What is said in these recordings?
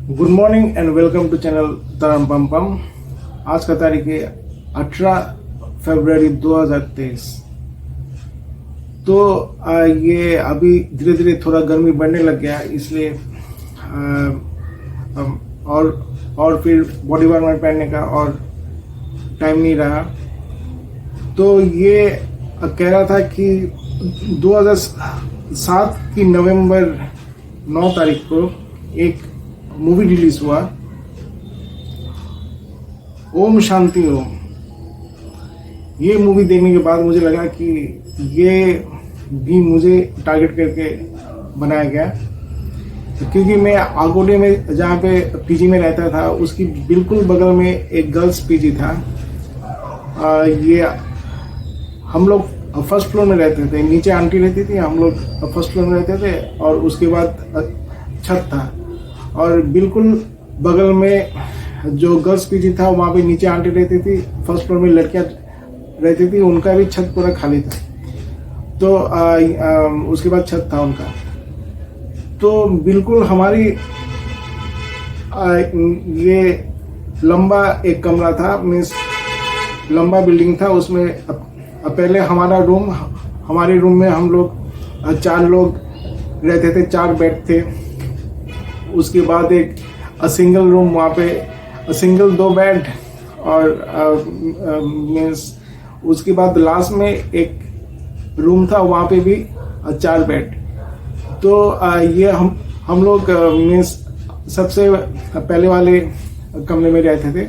Good morning and welcome to channel तरम पम पम। आज का तारीख है 18 फरवरी 2023। तो ये अभी धीरे धीरे थोड़ा गर्मी बढ़ने लग गया, इसलिए और फिर बॉडी वार्मर पहनने का और टाइम नहीं रहा। तो ये कह रहा था कि 2007 की नवंबर 9 तारीख को एक मूवी रिलीज हुआ, ओम शांति ओम। ये मूवी देखने के बाद मुझे लगा कि ये भी मुझे टारगेट करके बनाया गया, क्योंकि मैं आगोडे में जहाँ पे पीजी में रहता था उसकी बिल्कुल बगल में एक गर्ल्स पीजी था। ये हम लोग फर्स्ट फ्लोर में रहते थे, नीचे आंटी रहती थी, हम लोग फर्स्ट फ्लोर में रहते थे और उसके बाद छत था और बिल्कुल बगल में जो गर्ल्स पीजी था वहाँ पे नीचे आंटी रहती थी, फर्स्ट फ्लोर में लड़कियाँ रहती थी, उनका भी छत पूरा खाली था। तो उसके बाद छत था उनका। तो बिल्कुल हमारी ये लंबा एक कमरा था, मीन्स लंबा बिल्डिंग था। उसमें पहले हमारे रूम में हम लोग 4 लोग रहते थे, 4 बेड थे। उसके बाद एक सिंगल रूम, वहाँ पे सिंगल 2 बेड और मीन्स उसके बाद लास्ट में एक रूम था, वहाँ पे भी 4 बेड। तो ये हम लोग मीन्स सबसे पहले वाले कमरे में रहते थे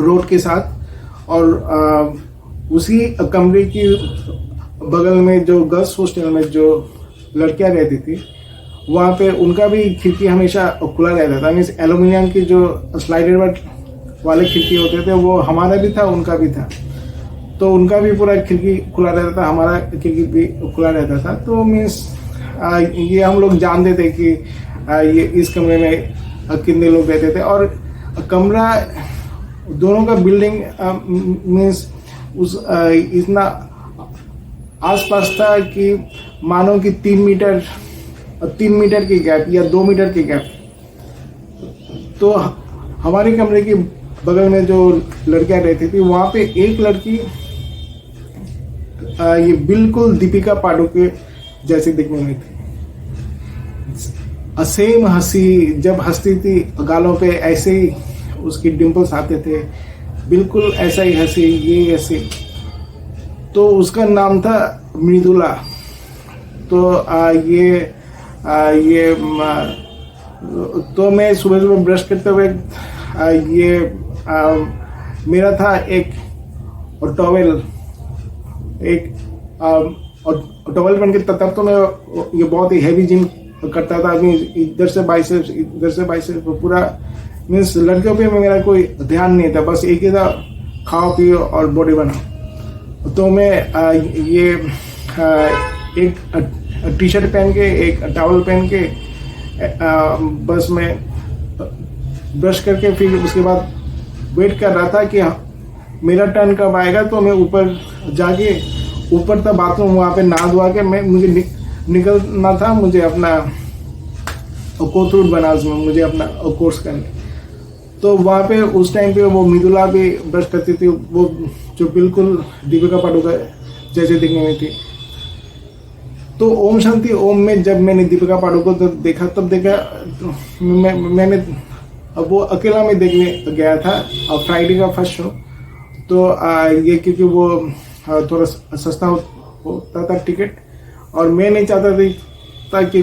रोड के साथ, और उसी कमरे की बगल में जो गर्ल्स हॉस्टल में जो लड़कियां रहती थी वहाँ पे उनका भी खिड़की हमेशा खुला रहता था। मीन्स एल्यूमिनियम की जो स्लाइडर वाले खिड़की होते थे वो हमारा भी था, उनका भी था। तो उनका भी पूरा खिड़की खुला रहता था, हमारा खिड़की भी खुला रहता था। तो मीन्स ये हम लोग जानते थे कि ये इस कमरे में कितने लोग रहते थे। और कमरा दोनों का बिल्डिंग मीन्स उस इतना आसपास था कि मानो कि 3 मीटर की गैप या 2 मीटर की गैप। तो हमारे कमरे के बगल में जो लड़कियां रहती थी वहाँ पे एक लड़की ये बिल्कुल दीपिका पादुकोण जैसी दिखने में थी। सेम हंसी, जब हंसती थी गालों पे ऐसे ही उसकी डिम्पल्स आते थे, बिल्कुल ऐसा ही हंसी, ये ऐसे। तो उसका नाम था मृदुला। तो तो मैं सुबह सुबह ब्रश करते हुए मेरा था एक टॉवेल पहन के, तब तो मैं ये बहुत ही हैवी जिम करता था। इधर से बाइसेप्स पूरा, मीन्स लड़कियों पे मेरा कोई ध्यान नहीं था, बस एक ही था, खाओ पियो और बॉडी बनाओ। तो मैं ये एक टी शर्ट पहन के, एक टॉवल पहन के बस में ब्रश करके फिर उसके बाद वेट कर रहा था कि मेरा टर्न कब आएगा। तो मैं ऊपर था बाथरूम, वहाँ पे नहा धोआ के मुझे निकलना था, मुझे अपना कोथरूड बनारस में मुझे अपना कोर्स करने। तो वहाँ पे उस टाइम पे वो मृदुला भी ब्रश करती थी, वो जो बिल्कुल दीपिका पादुकोण जैसे दिखने में थी। तो ओम शांति ओम में जब मैंने दीपिका पादुकोण को देखा, तब देखा मैंने वो अकेला में देखने गया था, फ्राइडे का फर्स्ट शो। तो ये क्योंकि वो थोड़ा सस्ता होता था टिकट, और मैं नहीं चाहता था कि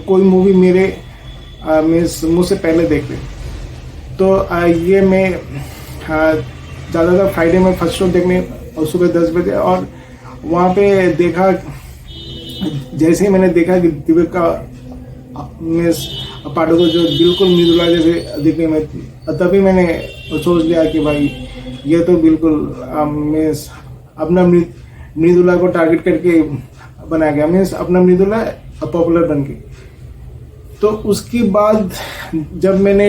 कोई मूवी मेरे मुझसे पहले देख ले। तो ये मैं ज़्यादातर फ्राइडे में फर्स्ट शो देखने और सुबह 10 बजे, और वहाँ पे देखा, जैसे ही मैंने देखा कि दीपिका पादुकोण जो बिल्कुल मृदुला जैसे दिखने में, तभी मैंने सोच लिया कि भाई ये तो बिल्कुल मीन्स अपना मृदुला को टारगेट करके बनाया गया, मीन्स अपना मृदुला पॉपुलर बन गई। तो उसके बाद जब मैंने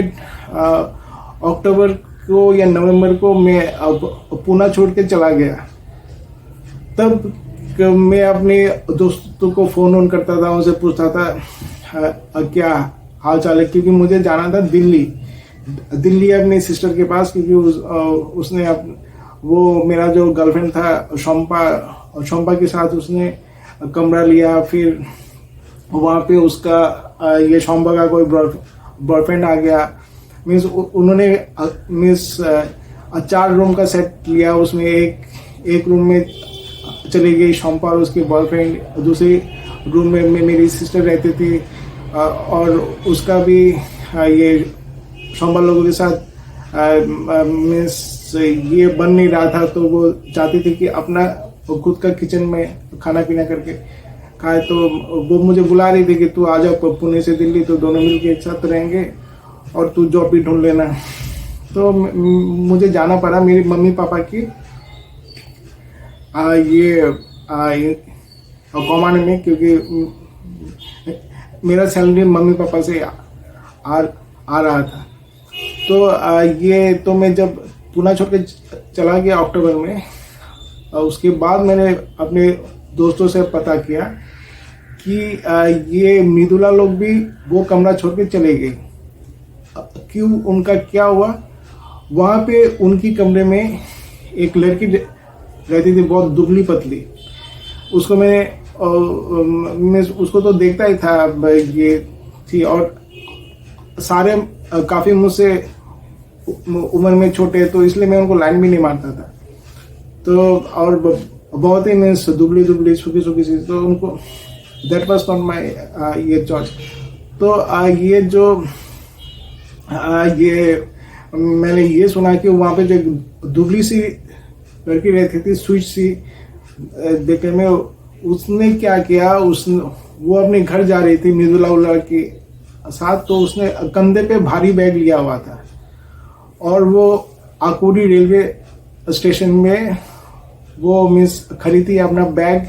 अक्टूबर को या नवंबर को मैं पुणे छोड़ के चला गया, तब मैं अपने दोस्तों को फ़ोन ऑन करता था, उनसे पूछता था क्या हाल चाल है, क्योंकि मुझे जाना था दिल्ली अपनी सिस्टर के पास, क्योंकि उसने वो मेरा जो गर्लफ्रेंड था शोम्पा के साथ उसने कमरा लिया। फिर वहाँ पे उसका ये शोम्पा का कोई बॉयफ्रेंड आ गया। मीन्स उन्होंने 4 रूम का सेट लिया। उसमें एक रूम में चली गई शोम्पा और उसके बॉयफ्रेंड, दूसरे रूम में मेरी सिस्टर रहती थी, और उसका भी ये शोम्पा लोगों के साथ मीन्स ये बन नहीं रहा था। तो वो चाहती थी कि अपना खुद का किचन में खाना पीना करके खाए। तो वो मुझे बुला रही थी कि तू आ जाओ पुणे से दिल्ली, तो दोनों मिलके एक साथ रहेंगे और तू जॉब भी ढूंढ लेना। तो मुझे जाना पड़ा मेरी मम्मी पापा की कमाने में, क्योंकि मेरा सैलरी मम्मी पापा से आ रहा था। तो मैं जब पुणे छोड़ के चला गया अक्टूबर में, उसके बाद मैंने अपने दोस्तों से पता किया कि ये मृदुला लोग भी वो कमरा छोड़ के चले गए। क्यों, उनका क्या हुआ? वहाँ पे उनकी कमरे में एक लड़की रहती थी, बहुत दुबली पतली। उसको मैं उसको तो देखता ही था, ये थी, और सारे काफ़ी मुझसे उम्र में छोटे, तो इसलिए मैं उनको लाइन भी नहीं मारता था। तो और बहुत ही मीन्स दुबली सूखी सी, तो उनको दैट वाज नॉट माई ये चॉइस। तो ये जो ये मैंने ये सुना कि वहाँ पे जो दुबली सी लड़की रहती थी, स्वीट सी देखने में, उसने क्या किया, वो अपने घर जा रही थी मृदुला के साथ। तो उसने कंधे पे भारी बैग लिया हुआ था और वो आकुरी रेलवे स्टेशन में वो मिस खड़ी थी। अपना बैग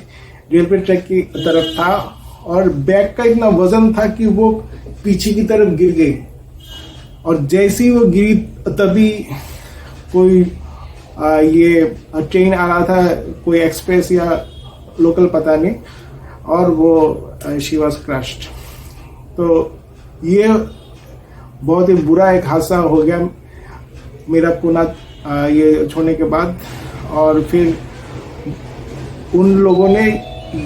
रेलवे ट्रैक की तरफ था और बैग का इतना वजन था कि वो पीछे की तरफ गिर गई। और जैसे ही वो गिरी तभी कोई ये ट्रेन आ रहा था, कोई एक्सप्रेस या लोकल पता नहीं, और वो शी वॉज क्रश्ड। तो ये बहुत ही बुरा एक हादसा हो गया मेरा पुणे ये छोड़ने के बाद। और फिर उन लोगों ने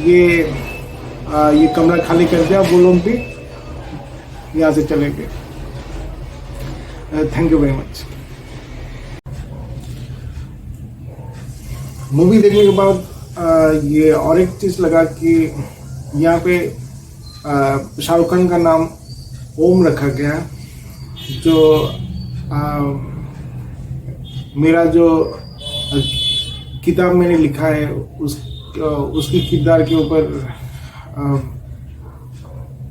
ये कमरा खाली कर दिया, वो लोग भी यहाँ से चले गए। Thank you very much. Movie देखने के बाद ये और एक चीज़ लगा कि यहाँ पे शाहरुख खान का नाम ओम रखा गया, जो मेरा जो किताब मैंने लिखा है उसकी किरदार के ऊपर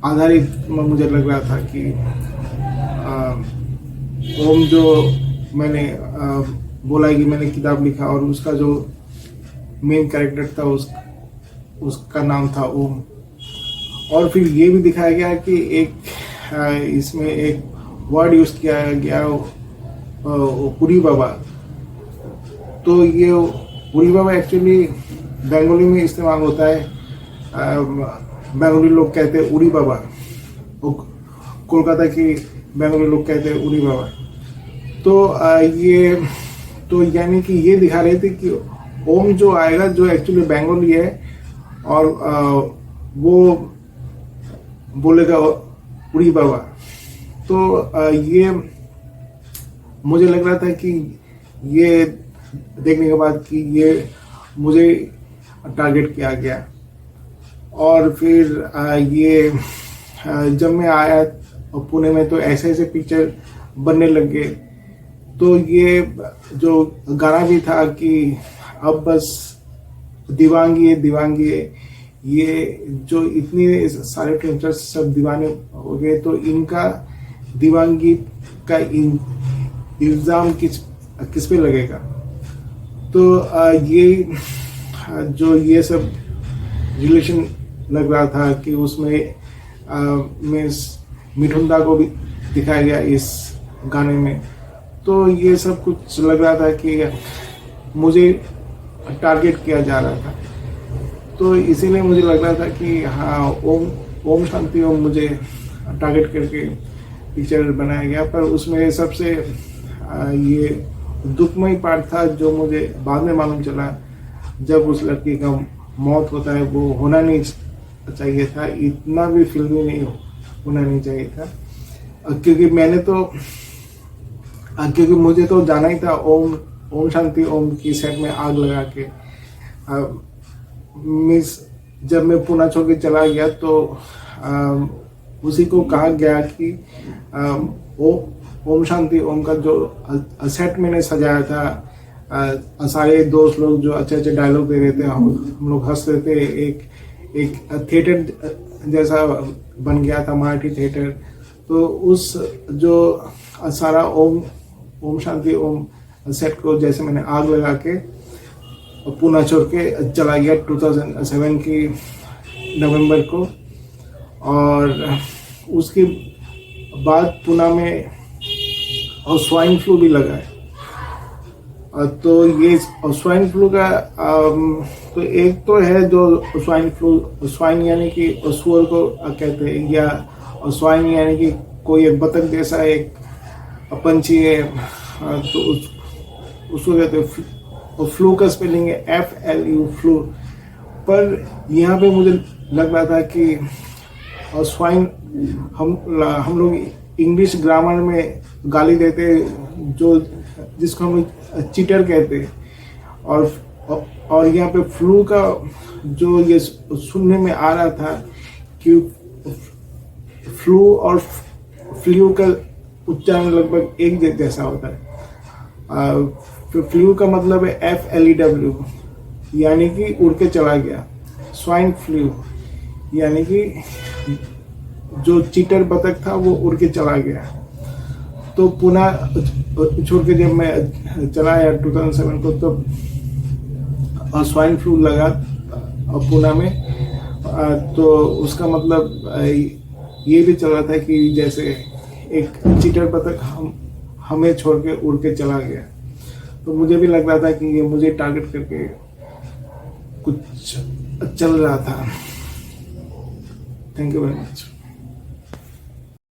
आधारित मुझे लग रहा था कि ओम जो मैंने बोला कि मैंने किताब लिखा और उसका जो मेन कैरेक्टर था उसका नाम था ओम। और फिर ये भी दिखाया गया कि एक इसमें एक वर्ड यूज किया गया उरी बाबा। तो ये उरी बाबा एक्चुअली बंगाली में इस्तेमाल होता है। बंगाली लोग कहते हैं उरी बाबा, कोलकाता की बंगाली लोग कहते हैं उरी बाबा। तो यानी कि ये दिखा रहे थे कि ओम जो आएगा जो एक्चुअली बंगाली है और वो बोलेगा उरी बाबा। तो ये मुझे लग रहा था कि ये देखने के बाद कि ये मुझे टारगेट किया गया। और फिर ये जब मैं आया पुणे में तो ऐसे पिक्चर बनने लग गए। तो ये जो गाना भी था कि अब बस दीवांगी है, ये जो इतने सारे फिल्मस्टार्स सब दीवाने हो गए, तो इनका दीवानगी का इल्जाम किस पे लगेगा। तो ये सब रिलेशन लग रहा था कि उसमें मिस मिठुंदा को भी दिखाया गया इस गाने में। तो ये सब कुछ लग रहा था कि मुझे टारगेट किया जा रहा था। तो इसीलिए मुझे लग रहा था कि हाँ ओम शांति ओम मुझे टारगेट करके पिक्चर बनाया गया, पर उसमें सबसे ये दुखमय पार्ट था जो मुझे बाद में मालूम चला, जब उस लड़की का मौत होता है, वो होना नहीं चाहिए था, इतना भी फिल्मी नहीं होना नहीं चाहिए था। क्योंकि मैंने तो क्योंकि मुझे तो जाना ही था ओम शांति ओम की सेट में आग लगा के। मिस जब मैं पुणे छोड़ के चला गया तो उसी को कहा गया कि ओम शांति ओम का जो सेट मैंने सजाया था, सारे दोस्त लोग जो अच्छे अच्छे डायलॉग दे रहे थे, हम लोग हंस रहे थे, एक थिएटर जैसा बन गया था, मराठी थिएटर। तो उस जो सारा ओम शांति ओम सेट को जैसे मैंने आग लगा के पुणे छोड़ के चला गया 2007 की नवंबर को। और उसके बाद पुणे में स्वाइन फ्लू भी लगा है। तो ये स्वाइन फ्लू का तो एक तो है जो स्वाइन फ्लू, स्वाइन यानी कि सुअर को कहते हैं, या स्वाइन यानी कि कोई एक बतख जैसा एक पंछी है, तो उसको कहते हैं। और फ्लू का स्पेलिंग है FLU फ्लू। पर यहाँ पे मुझे लग रहा था कि स्वाइन हम लोग इंग्लिश ग्रामर में गाली देते, जो जिसको हम लोग चीटर कहते हैं, और यहाँ पे फ्लू का जो ये सुनने में आ रहा था कि फ्लू और फ्लू का उच्चारण लगभग एक जैसा होता है। फ्लू का मतलब है FLEW, यानी कि उड़ के चला गया। स्वाइन फ्लू यानी कि जो चीटर बतख था वो उड़ के चला गया। तो पुणे छोड़ के जब मैं चला आया 2007 को, तो स्वाइन फ्लू लगा पुणे में। तो उसका मतलब ये भी चल रहा था कि जैसे एक चीटर बतख हमें छोड़ के उड़ के चला गया। तो मुझे भी लग रहा था कि ये मुझे टारगेट करके कुछ चल रहा था। Thank you very much.